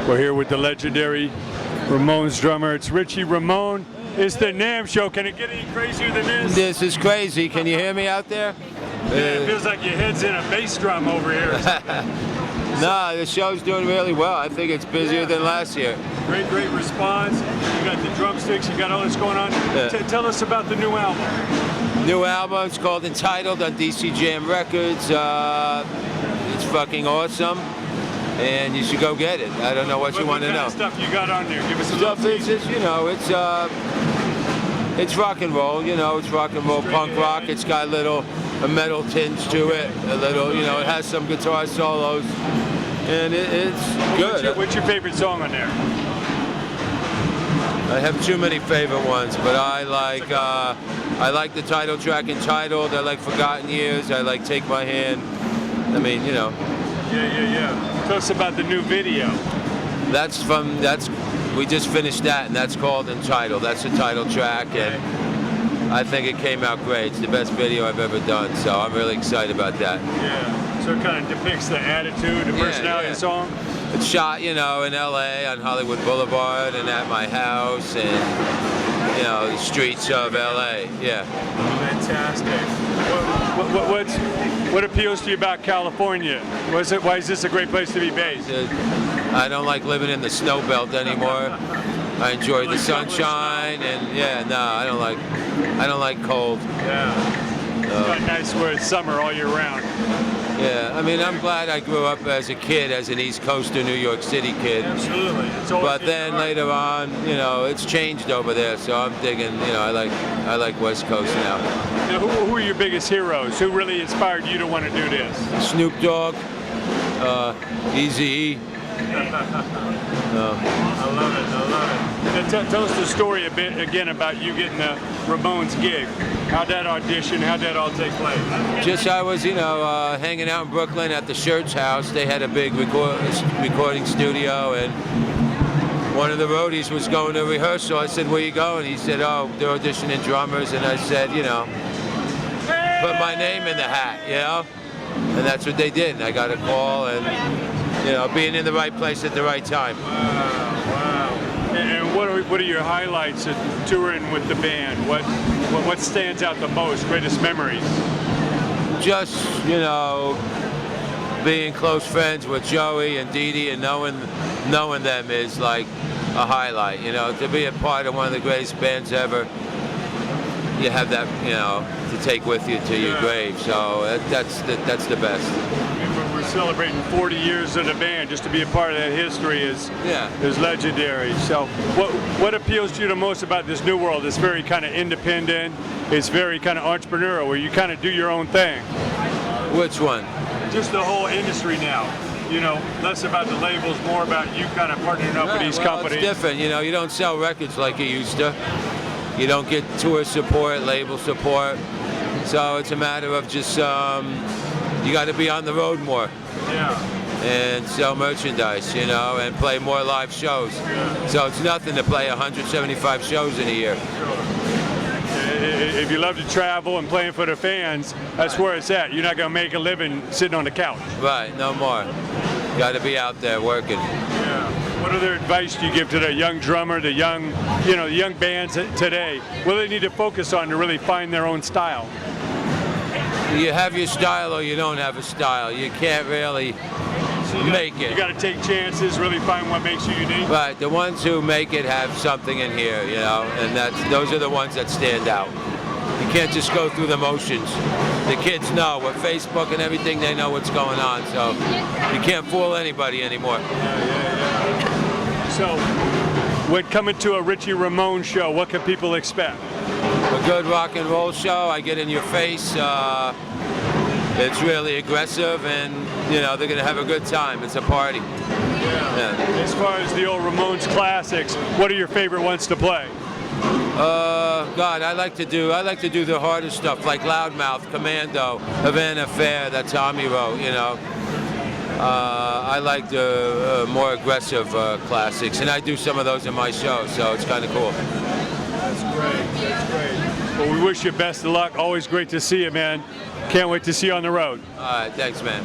We're here with the legendary Ramones drummer. It's Richie Ramone. It's the NAMM show. Can it get any crazier than this? This is crazy. Can you hear me out there? Yeah, it feels like your head's in a bass drum over here. No, the show's doing really well. I think it's busier than last year. Great response. You got the drumsticks, you got all this going on. Yeah. Tell us about the new album. New album, it's called Entitled on DC Jam Records. It's fucking awesome. And you should go get it. I don't know what you want to know. What kind of stuff you got on there? Give us a Stuff little is just, you know, it's rock and roll, you know, it's rock and roll, punk rock. It's got a metal tinge to it, a little, you know, it has some guitar solos, and it's good. What's your favorite song on there? I have too many favorite ones, but I like the title track Entitled, I like Forgotten Years, I like Take My Hand. I mean, you know. Yeah. Tell us about the new video. We just finished that, and that's called Entitled. That's the title track, and I think it came out great. It's the best video I've ever done, so I'm really excited about that. Yeah, so it kind of depicts the attitude, the personality of the song? It's shot, you know, in LA on Hollywood Boulevard and at my house and, you know, the streets of LA, yeah. Fantastic. What appeals to you about California? Why is this a great place to be based? I don't like living in the snow belt anymore. I enjoy the sunshine and I don't like cold. Yeah. It's got nice where it's summer all year round. Yeah, I mean, I'm glad I grew up as a kid, as an East Coaster, New York City kid. Absolutely. But then later on, you know, it's changed over there, so I'm digging, you know, I like West Coast now. Now, who are your biggest heroes? Who really inspired you to want to do this? Snoop Dogg, Eazy-E. I love it. Tell us the story a bit again about you getting the Ramones gig. How'd that audition, how'd that all take place? I was, you know, hanging out in Brooklyn at the Shirts house. They had a big recording studio, and one of the roadies was going to rehearsal. I said, where you going? He said, oh, they're auditioning drummers. And I said, you know, put my name in the hat, you know? And that's what they did. And I got a call, and, you know, being in the right place at the right time. Wow. And what are your highlights of touring with the band? What stands out the most? Greatest memories? Just, you know, being close friends with Joey and Dee Dee and knowing them is like a highlight. You know, to be a part of one of the greatest bands ever, you have that, you know, to take with you to your grave. So that's the best. We're celebrating 40 years of the band. Just to be a part of that history is legendary. So what appeals to you the most about this new world? It's very kind of independent. It's very kind of entrepreneurial, where you kind of do your own thing. Which one? Just the whole industry now. You know, less about the labels, more about you kind of partnering up with these companies. It's different. You know, you don't sell records like you used to. You don't get tour support, label support. So it's a matter of just, you got to be on the road more. Yeah. And sell merchandise, you know, and play more live shows. Yeah. So it's nothing to play 175 shows in a year. If you love to travel and playing for the fans, that's where it's at. You're not going to make a living sitting on the couch. Right, no more. Got to be out there working. Yeah. What other advice do you give to the young drummer, the young bands today? What do they need to focus on to really find their own style? You have your style or you don't have a style. You can't really make it. You got to take chances, really find what makes you unique. Right, the ones who make it have something in here, you know, and those are the ones that stand out. You can't just go through the motions. The kids know with Facebook and everything, they know what's going on, so you can't fool anybody anymore. Yeah. So, when coming to a Richie Ramone show, what can people expect? A good rock and roll show. I get in your face. It's really aggressive, and you know they're gonna have a good time. It's a party. Yeah. As far as the old Ramones classics, what are your favorite ones to play? God, I like to do the harder stuff like Loudmouth, Commando, Havana Fair that Tommy wrote. You know, I like the more aggressive classics, and I do some of those in my show, so it's kind of cool. That's great. Well, we wish you best of luck. Always great to see you, man. Can't wait to see you on the road. All right, thanks, man.